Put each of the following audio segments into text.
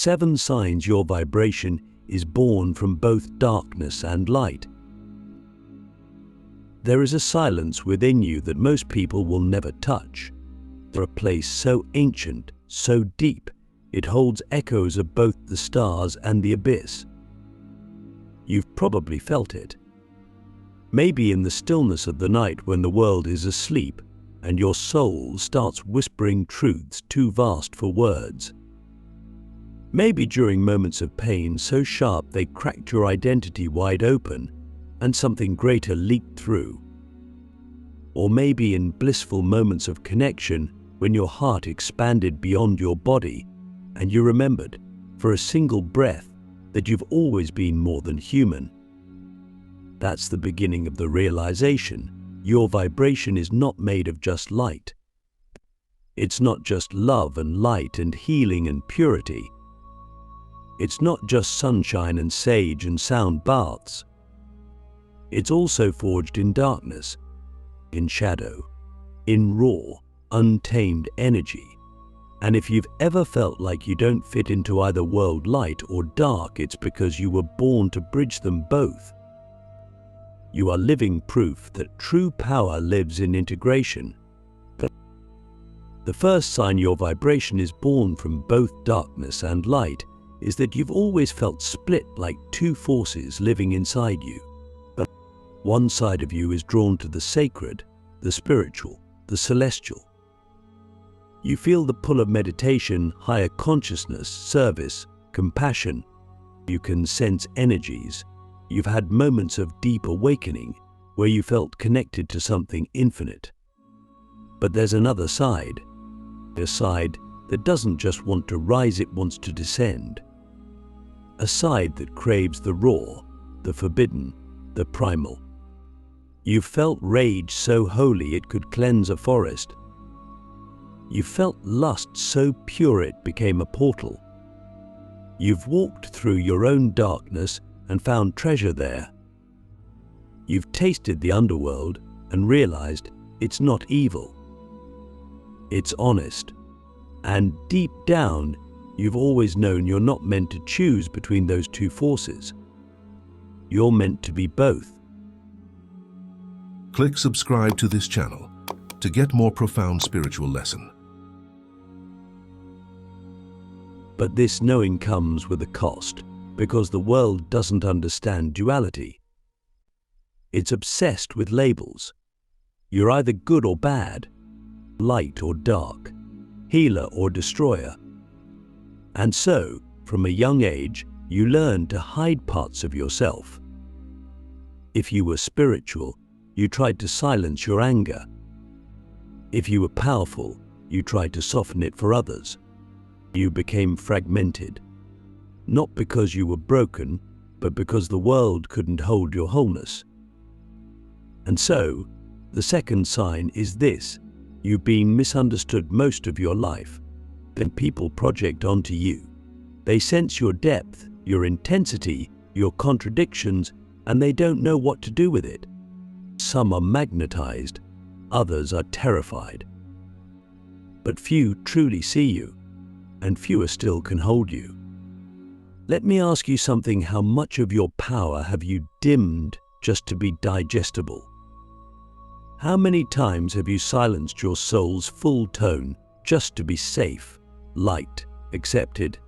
7 signs your vibration is born from both darkness and light. There is a silence within you that most people will never touch. For a place so ancient, so deep, it holds echoes of both the stars and the abyss. You've probably felt it. Maybe in the stillness of the night when the world is asleep and your soul starts whispering truths too vast for words. Maybe during moments of pain so sharp they cracked your identity wide open and something greater leaked through. Or maybe in blissful moments of connection when your heart expanded beyond your body and you remembered, for a single breath, that you've always been more than human. That's the beginning of the realization your vibration is not made of just light. It's not just love and light and healing and purity. It's not just sunshine and sage and sound baths. It's also forged in darkness, in shadow, in raw, untamed energy. And if you've ever felt like you don't fit into either world, light or dark, it's because you were born to bridge them both. You are living proof that true power lives in integration. The first sign your vibration is born from both darkness and light is that you've always felt split like two forces living inside you. One side of you is drawn to the sacred, the spiritual, the celestial. You feel the pull of meditation, higher consciousness, service, compassion. You can sense energies. You've had moments of deep awakening where you felt connected to something infinite. But there's another side, a side that doesn't just want to rise, it wants to descend. A side that craves the raw, the forbidden, the primal. You've felt rage so holy it could cleanse a forest. You felt lust so pure it became a portal. You've walked through your own darkness and found treasure there. You've tasted the underworld and realized it's not evil. It's honest. And deep down, you've always known you're not meant to choose between those two forces. You're meant to be both. Click subscribe to this channel to get more profound spiritual lesson. But this knowing comes with a cost, because the world doesn't understand duality. It's obsessed with labels. You're either good or bad, light or dark, healer or destroyer. And so, from a young age, you learn to hide parts of yourself. If you were spiritual, you tried to silence your anger. If you were powerful, you tried to soften it for others. You became fragmented, not because you were broken, but because the world couldn't hold your wholeness. And so, the second sign is this: you've been misunderstood most of your life. Then people project onto you. They sense your depth, your intensity, your contradictions, and they don't know what to do with it. Some are magnetized, others are terrified. But few truly see you, and fewer still can hold you. Let me ask you something: how much of your power have you dimmed just to be digestible? How many times have you silenced your soul's full tone just to be safe, liked, accepted?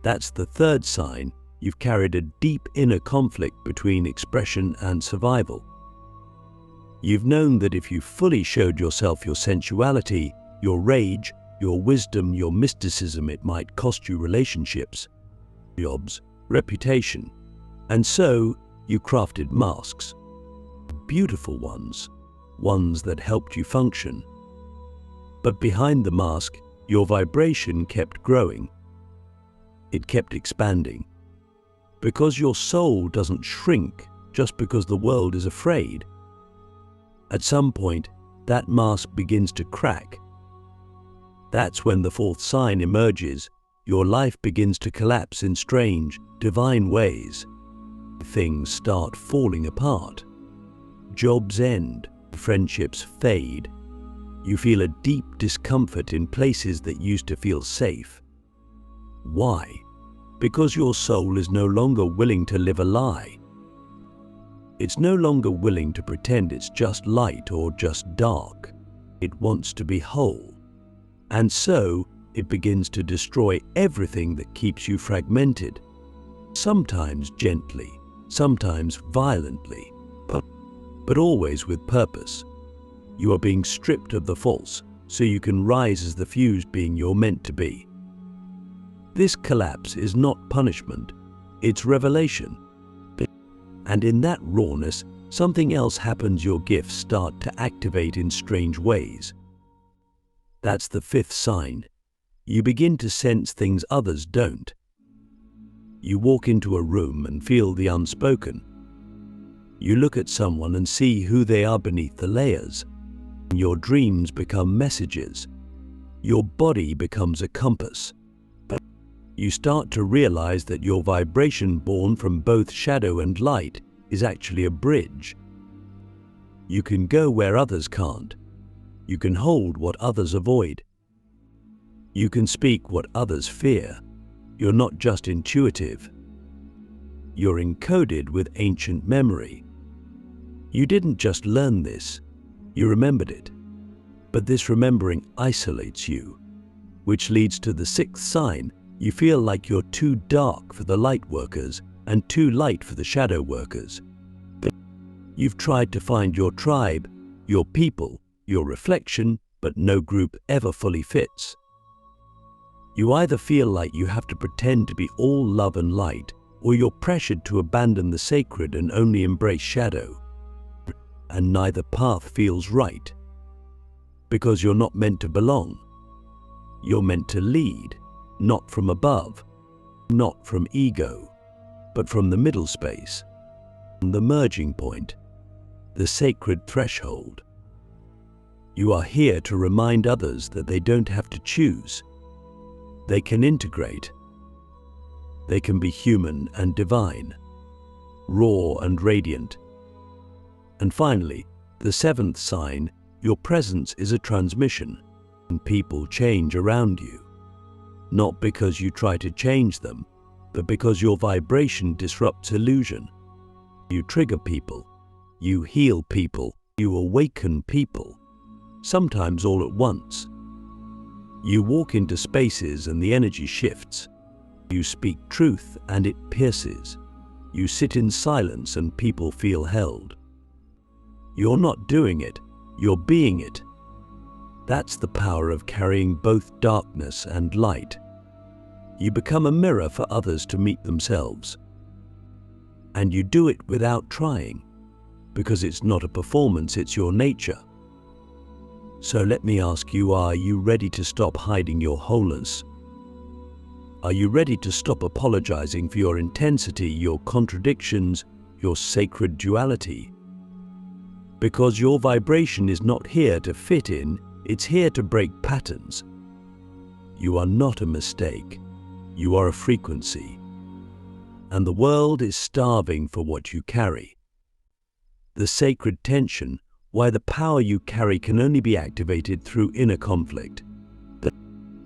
That's the third sign you've carried a deep inner conflict between expression and survival. You've known that if you fully showed yourself your sensuality, your rage, your wisdom, your mysticism, it might cost you relationships, jobs, reputation. And so you crafted masks, beautiful ones, ones that helped you function. But behind the mask, your vibration kept growing. It kept expanding. Because your soul doesn't shrink just because the world is afraid. At some point, that mask begins to crack. That's when the fourth sign emerges. Your life begins to collapse in strange, divine ways. Things start falling apart. Jobs end, friendships fade. You feel a deep discomfort in places that used to feel safe. Why? Because your soul is no longer willing to live a lie. It's no longer willing to pretend it's just light or just dark. It wants to be whole. And so, it begins to destroy everything that keeps you fragmented. Sometimes gently, sometimes violently, but always with purpose. You are being stripped of the false, so you can rise as the fused being you're meant to be. This collapse is not punishment, it's revelation. And in that rawness, something else happens. Your gifts start to activate in strange ways. That's the fifth sign. You begin to sense things others don't. You walk into a room and feel the unspoken. You look at someone and see who they are beneath the layers. Your dreams become messages. Your body becomes a compass. You start to realize that your vibration, born from both shadow and light, is actually a bridge. You can go where others can't. You can hold what others avoid. You can speak what others fear. You're not just intuitive. You're encoded with ancient memory. You didn't just learn this, you remembered it. But this remembering isolates you, which leads to the sixth sign. You feel like you're too dark for the light workers and too light for the shadow workers. You've tried to find your tribe, your people, your reflection, but no group ever fully fits. You either feel like you have to pretend to be all love and light, or you're pressured to abandon the sacred and only embrace shadow. And neither path feels right. Because you're not meant to belong. You're meant to lead. Not from above, not from ego, but from the middle space, the merging point, the sacred threshold. You are here to remind others that they don't have to choose. They can integrate. They can be human and divine, raw and radiant. And finally, the seventh sign, your presence is a transmission, and people change around you. Not because you try to change them, but because your vibration disrupts illusion. You trigger people, you heal people, you awaken people, sometimes all at once. You walk into spaces and the energy shifts. You speak truth and it pierces. You sit in silence and people feel held. You're not doing it, you're being it. That's the power of carrying both darkness and light. You become a mirror for others to meet themselves. And you do it without trying, because it's not a performance, it's your nature. So let me ask you, are you ready to stop hiding your wholeness? Are you ready to stop apologizing for your intensity, your contradictions, your sacred duality? Because your vibration is not here to fit in, it's here to break patterns. You are not a mistake. You are a frequency. And the world is starving for what you carry. The sacred tension, why the power you carry can only be activated through inner conflict.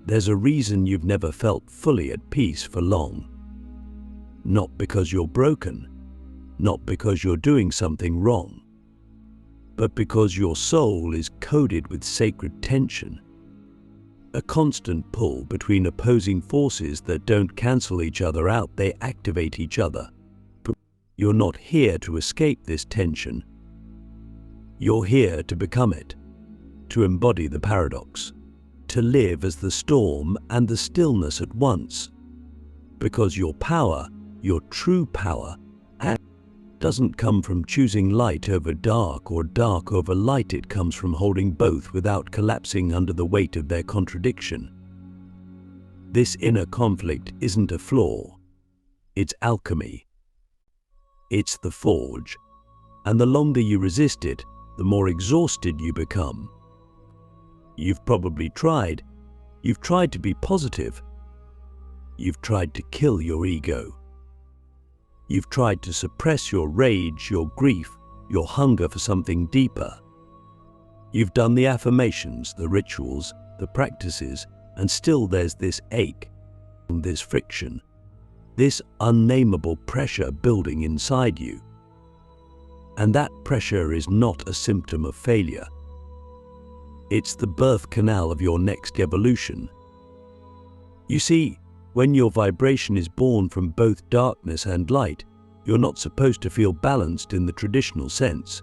There's a reason you've never felt fully at peace for long. Not because you're broken, not because you're doing something wrong, but because your soul is coded with sacred tension. A constant pull between opposing forces that don't cancel each other out, they activate each other. You're not here to escape this tension. You're here to become it, to embody the paradox, to live as the storm and the stillness at once. Because your power, your true power, doesn't come from choosing light over dark or dark over light. It comes from holding both without collapsing under the weight of their contradiction. This inner conflict isn't a flaw. It's alchemy. It's the forge. And the longer you resist it, the more exhausted you become. You've probably tried. You've tried to be positive. You've tried to kill your ego. You've tried to suppress your rage, your grief, your hunger for something deeper. You've done the affirmations, the rituals, the practices, and still there's this ache. this friction, this unnameable pressure building inside you. And that pressure is not a symptom of failure. It's the birth canal of your next evolution. You see, when your vibration is born from both darkness and light, you're not supposed to feel balanced in the traditional sense.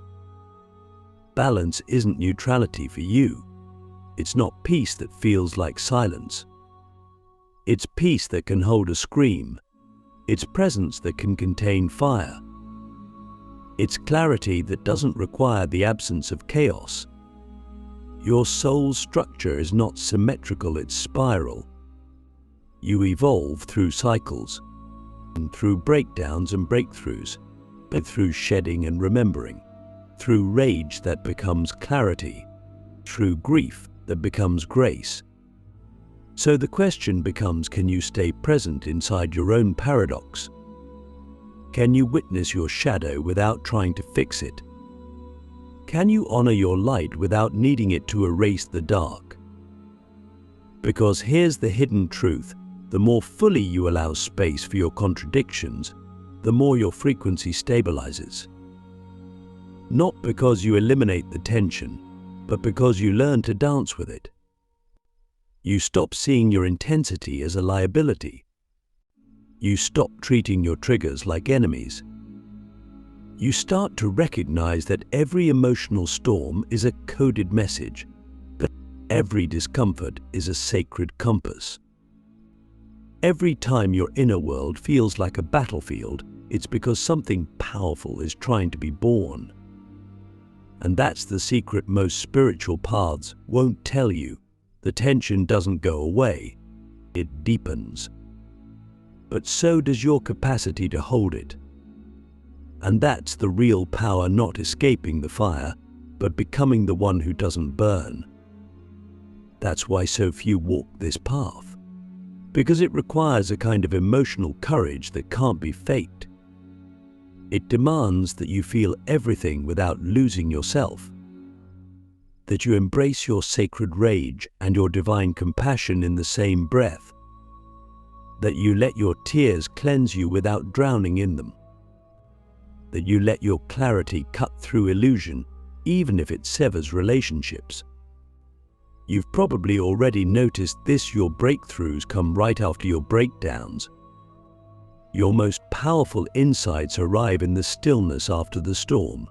Balance isn't neutrality for you. It's not peace that feels like silence. It's peace that can hold a scream. It's presence that can contain fire. It's clarity that doesn't require the absence of chaos. Your soul's structure is not symmetrical, it's spiral. You evolve through cycles, and through breakdowns and breakthroughs, but through shedding and remembering, through rage that becomes clarity, through grief that becomes grace. So the question becomes, can you stay present inside your own paradox? Can you witness your shadow without trying to fix it? Can you honor your light without needing it to erase the dark? Because here's the hidden truth: the more fully you allow space for your contradictions, the more your frequency stabilizes. Not because you eliminate the tension, but because you learn to dance with it. You stop seeing your intensity as a liability. You stop treating your triggers like enemies. You start to recognize that every emotional storm is a coded message, that every discomfort is a sacred compass. Every time your inner world feels like a battlefield, it's because something powerful is trying to be born. And that's the secret most spiritual paths won't tell you. The tension doesn't go away, it deepens. But so does your capacity to hold it. And that's the real power, not escaping the fire, but becoming the one who doesn't burn. That's why so few walk this path, because it requires a kind of emotional courage that can't be faked. It demands that you feel everything without losing yourself, that you embrace your sacred rage and your divine compassion in the same breath, that you let your tears cleanse you without drowning in them, that you let your clarity cut through illusion, even if it severs relationships. You've probably already noticed this: your breakthroughs come right after your breakdowns. Your most powerful insights arrive in the stillness after the storm.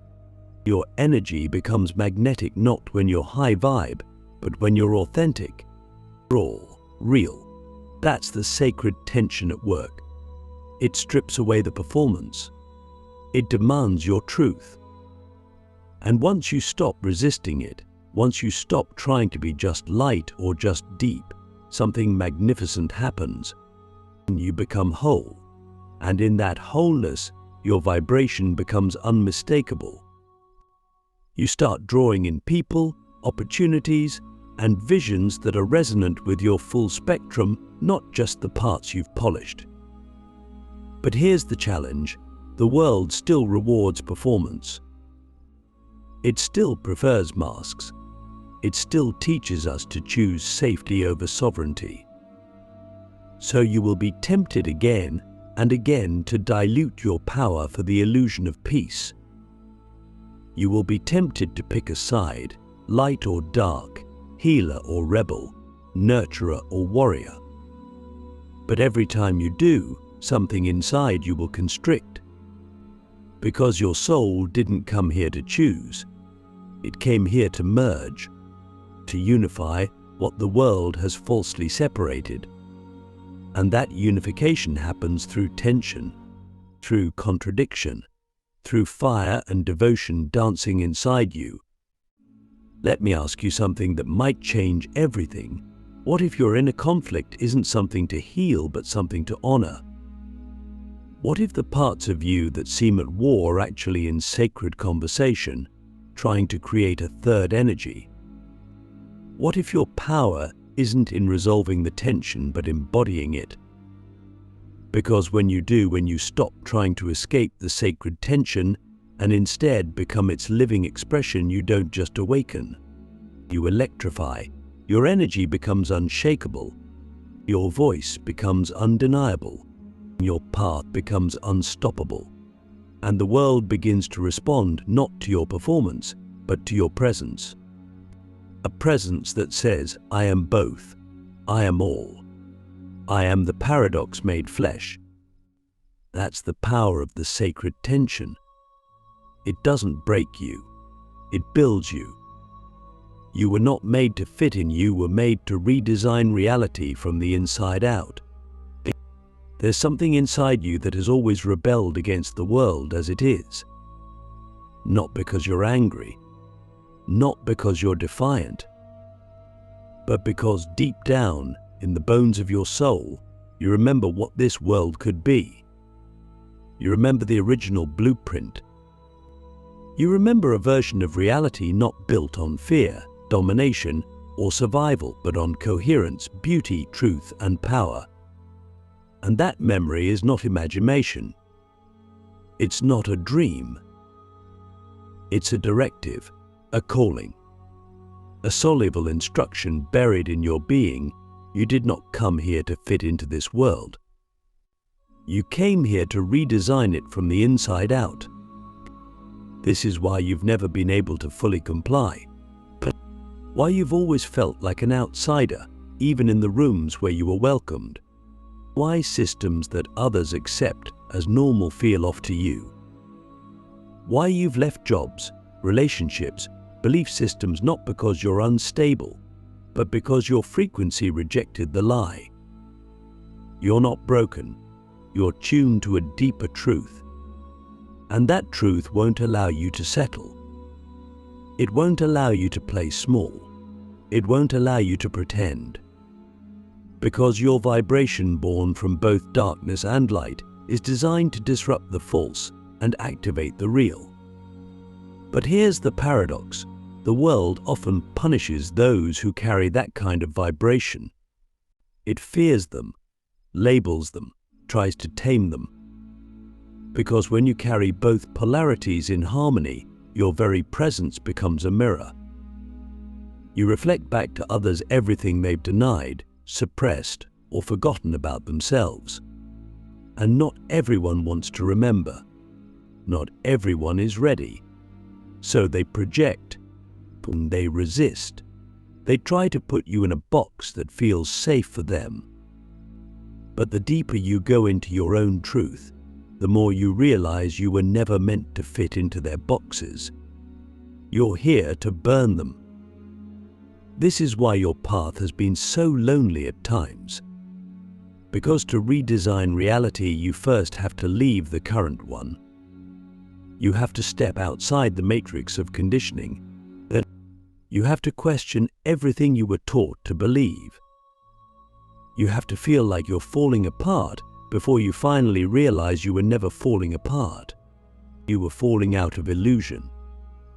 Your energy becomes magnetic not when you're high vibe, but when you're authentic, raw, real. That's the sacred tension at work. It strips away the performance. It demands your truth. And once you stop resisting it, once you stop trying to be just light or just deep, something magnificent happens. You become whole. And in that wholeness, your vibration becomes unmistakable. You start drawing in people, opportunities, and visions that are resonant with your full spectrum, not just the parts you've polished. But here's the challenge: the world still rewards performance. It still prefers masks. It still teaches us to choose safety over sovereignty. So you will be tempted again and again to dilute your power for the illusion of peace. You will be tempted to pick a side, light or dark, healer or rebel, nurturer or warrior. But every time you do, something inside you will constrict. Because your soul didn't come here to choose. It came here to merge, to unify what the world has falsely separated. And that unification happens through tension, through contradiction, through fire and devotion dancing inside you. Let me ask you something that might change everything. What if your inner conflict isn't something to heal, but something to honor? What if the parts of you that seem at war are actually in sacred conversation, trying to create a third energy? What if your power isn't in resolving the tension, but embodying it? Because when you do, when you stop trying to escape the sacred tension and instead become its living expression, you don't just awaken. You electrify. Your energy becomes unshakable. Your voice becomes undeniable. Your path becomes unstoppable. And the world begins to respond not to your performance, but to your presence. A presence that says, I am both. I am all. I am the paradox made flesh. That's the power of the sacred tension. It doesn't break you. It builds you. You were not made to fit in, you were made to redesign reality from the inside out. There's something inside you that has always rebelled against the world as it is. Not because you're angry, not because you're defiant, but because deep down in the bones of your soul, you remember what this world could be. You remember the original blueprint. You remember a version of reality not built on fear, domination, or survival, but on coherence, beauty, truth, and power. And that memory is not imagination. It's not a dream. It's a directive, a calling, a soluble instruction buried in your being. You did not come here to fit into this world. You came here to redesign it from the inside out. This is why you've never been able to fully comply. Why you've always felt like an outsider, even in the rooms where you were welcomed. Why systems that others accept as normal feel off to you. Why you've left jobs, relationships, belief systems not because you're unstable, but because your frequency rejected the lie. You're not broken. You're tuned to a deeper truth. And that truth won't allow you to settle. It won't allow you to play small. It won't allow you to pretend. Because your vibration, born from both darkness and light, is designed to disrupt the false and activate the real. But here's the paradox. The world often punishes those who carry that kind of vibration. It fears them, labels them, tries to tame them. Because when you carry both polarities in harmony, your very presence becomes a mirror. You reflect back to others everything they've denied, suppressed, or forgotten about themselves. And not everyone wants to remember. Not everyone is ready. So they project. They resist. They try to put you in a box that feels safe for them. But the deeper you go into your own truth, the more you realize you were never meant to fit into their boxes. You're here to burn them. This is why your path has been so lonely at times. Because to redesign reality, you first have to leave the current one. You have to step outside the matrix of conditioning. Then you have to question everything you were taught to believe. You have to feel like you're falling apart before you finally realize you were never falling apart. You were falling out of illusion.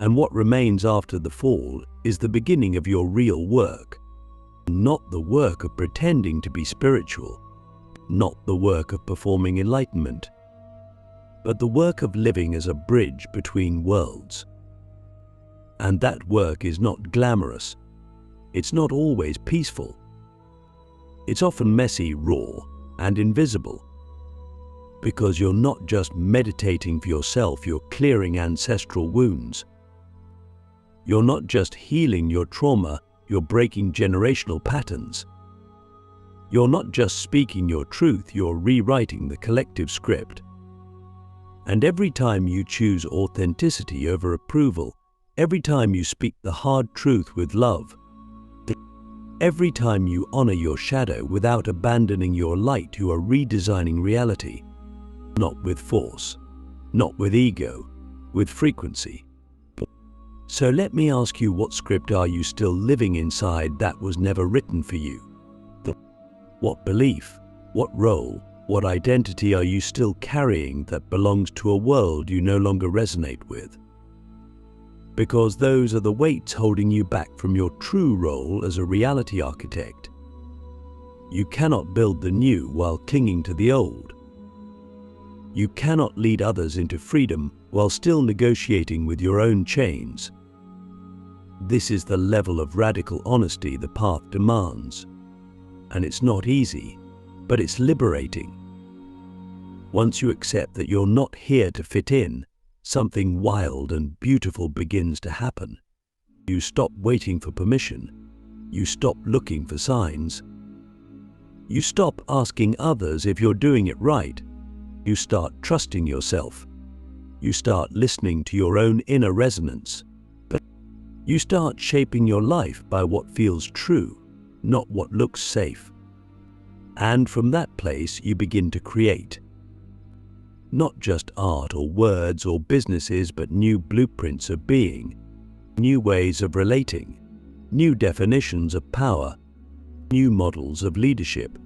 And what remains after the fall is the beginning of your real work. Not the work of pretending to be spiritual, not the work of performing enlightenment, but the work of living as a bridge between worlds. And that work is not glamorous. It's not always peaceful. It's often messy, raw, and invisible. Because you're not just meditating for yourself, you're clearing ancestral wounds. You're not just healing your trauma, you're breaking generational patterns. You're not just speaking your truth, you're rewriting the collective script. And every time you choose authenticity over approval, every time you speak the hard truth with love, every time you honor your shadow without abandoning your light, you are redesigning reality. Not with force, not with ego, with frequency. So let me ask you, what script are you still living inside that was never written for you? What belief, what role, what identity are you still carrying that belongs to a world you no longer resonate with? Because those are the weights holding you back from your true role as a reality architect. You cannot build the new while clinging to the old. You cannot lead others into freedom while still negotiating with your own chains. This is the level of radical honesty the path demands. And it's not easy, but it's liberating. Once you accept that you're not here to fit in, something wild and beautiful begins to happen. You stop waiting for permission. You stop looking for signs. You stop asking others if you're doing it right. You start trusting yourself. You start listening to your own inner resonance. You start shaping your life by what feels true, not what looks safe. And from that place you begin to create. Not just art or words or businesses, but new blueprints of being, new ways of relating, new definitions of power, new models of leadership.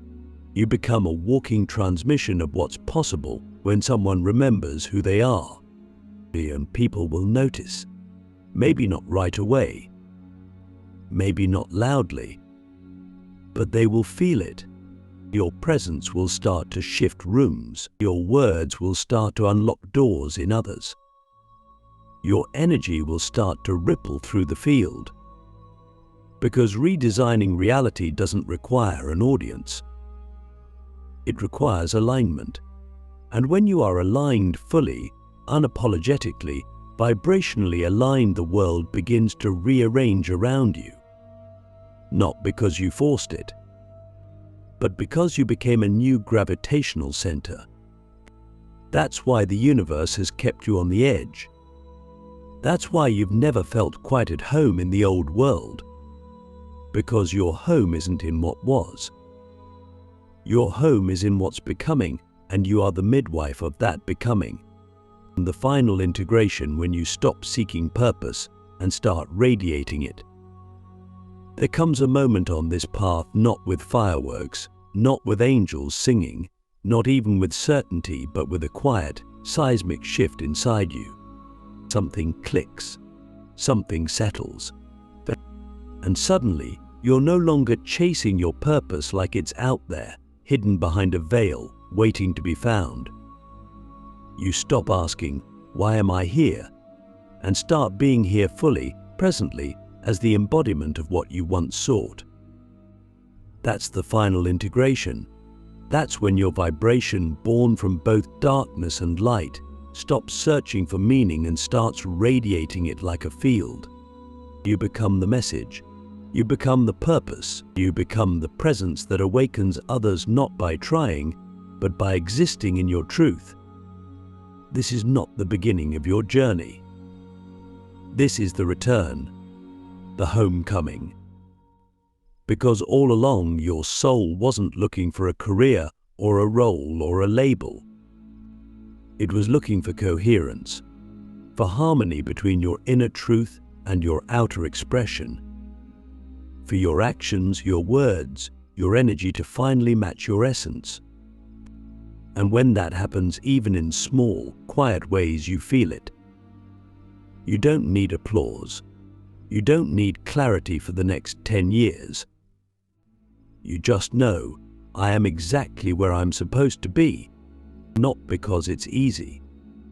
You become a walking transmission of what's possible when someone remembers who they are. And people will notice. Maybe not right away, maybe not loudly, but they will feel it. Your presence will start to shift rooms. Your words will start to unlock doors in others. Your energy will start to ripple through the field. Because redesigning reality doesn't require an audience. It requires alignment. And when you are aligned fully, unapologetically, vibrationally aligned, the world begins to rearrange around you. Not because you forced it, but because you became a new gravitational center. That's why the universe has kept you on the edge. That's why you've never felt quite at home in the old world. Because your home isn't in what was. Your home is in what's becoming, and you are the midwife of that becoming. And the final integration, when you stop seeking purpose and start radiating it. There comes a moment on this path, not with fireworks, not with angels singing, not even with certainty, but with a quiet, seismic shift inside you. Something clicks, something settles. And suddenly, you're no longer chasing your purpose like it's out there, hidden behind a veil, waiting to be found. You stop asking, "Why am I here?" and start being here fully, presently, as the embodiment of what you once sought. That's the final integration. That's when your vibration, born from both darkness and light, stops searching for meaning and starts radiating it like a field. You become the message. You become the purpose. You become the presence that awakens others, not by trying, but by existing in your truth. This is not the beginning of your journey. This is the return, the homecoming. Because all along your soul wasn't looking for a career or a role or a label. It was looking for coherence, for harmony between your inner truth and your outer expression, for your actions, your words, your energy to finally match your essence. And when that happens, even in small, quiet ways, you feel it. You don't need applause. You don't need clarity for the next 10 years. You just know, I am exactly where I'm supposed to be. Not because it's easy,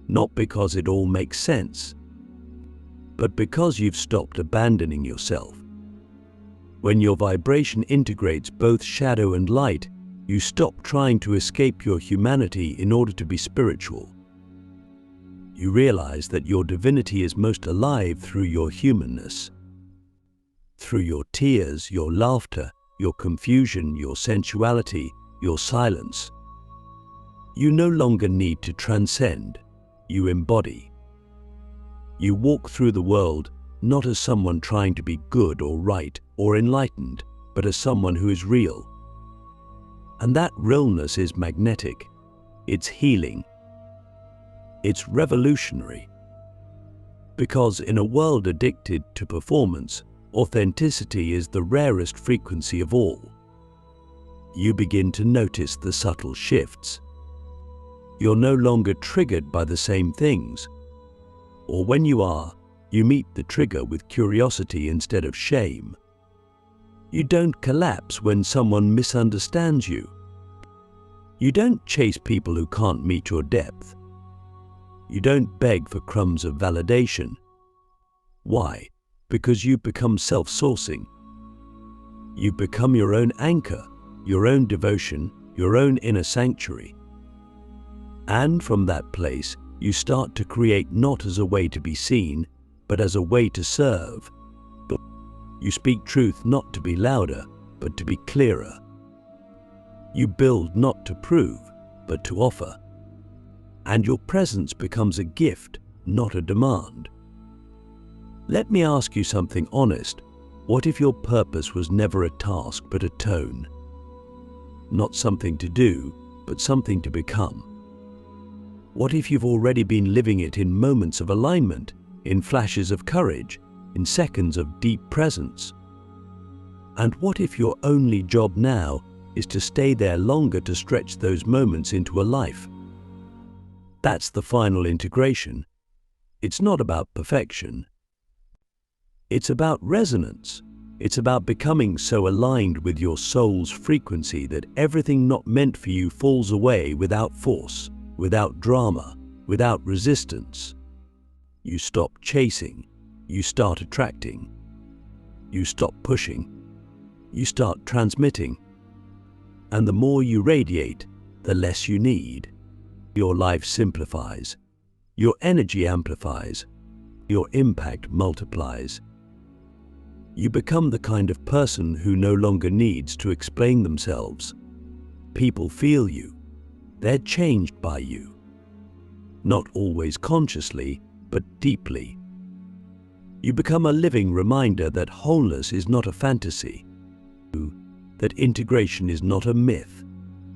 not because it all makes sense, but because you've stopped abandoning yourself. When your vibration integrates both shadow and light, you stop trying to escape your humanity in order to be spiritual. You realize that your divinity is most alive through your humanness. Through your tears, your laughter, your confusion, your sensuality, your silence. You no longer need to transcend, you embody. You walk through the world not as someone trying to be good or right or enlightened, but as someone who is real. And that realness is magnetic, it's healing, it's revolutionary. Because in a world addicted to performance, authenticity is the rarest frequency of all. You begin to notice the subtle shifts. You're no longer triggered by the same things. Or when you are, you meet the trigger with curiosity instead of shame. You don't collapse when someone misunderstands you. You don't chase people who can't meet your depth. You don't beg for crumbs of validation. Why? Because you've become self-sourcing. You've become your own anchor, your own devotion, your own inner sanctuary. And from that place, you start to create not as a way to be seen, but as a way to serve. You speak truth not to be louder, but to be clearer. You build not to prove, but to offer. And your presence becomes a gift, not a demand. Let me ask you something honest. What if your purpose was never a task, but a tone? Not something to do, but something to become. What if you've already been living it in moments of alignment, in flashes of courage, in seconds of deep presence? And what if your only job now is to stay there longer to stretch those moments into a life? That's the final integration. It's not about perfection. It's about resonance. It's about becoming so aligned with your soul's frequency that everything not meant for you falls away without force, without drama, without resistance. You stop chasing. You start attracting. You stop pushing. You start transmitting. And the more you radiate, the less you need. Your life simplifies. Your energy amplifies. Your impact multiplies. You become the kind of person who no longer needs to explain themselves. People feel you. They're changed by you. Not always consciously, but deeply. You become a living reminder that wholeness is not a fantasy, that integration is not a myth,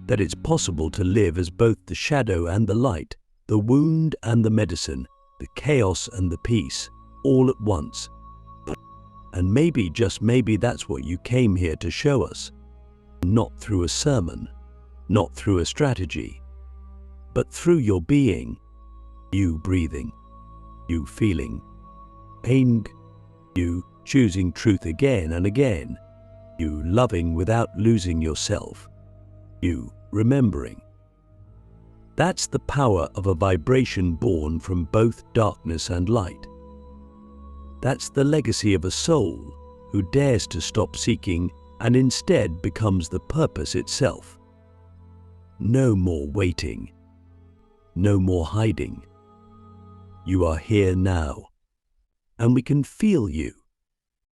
that it's possible to live as both the shadow and the light, the wound and the medicine, the chaos and the peace, all at once. And maybe, just maybe, that's what you came here to show us. Not through a sermon, not through a strategy, but through your being, you breathing, you feeling pain, you choosing truth again and again, you loving without losing yourself, you remembering. That's the power of a vibration born from both darkness and light. That's the legacy of a soul who dares to stop seeking and instead becomes the purpose itself. No more waiting. No more hiding. You are here now, and we can feel you.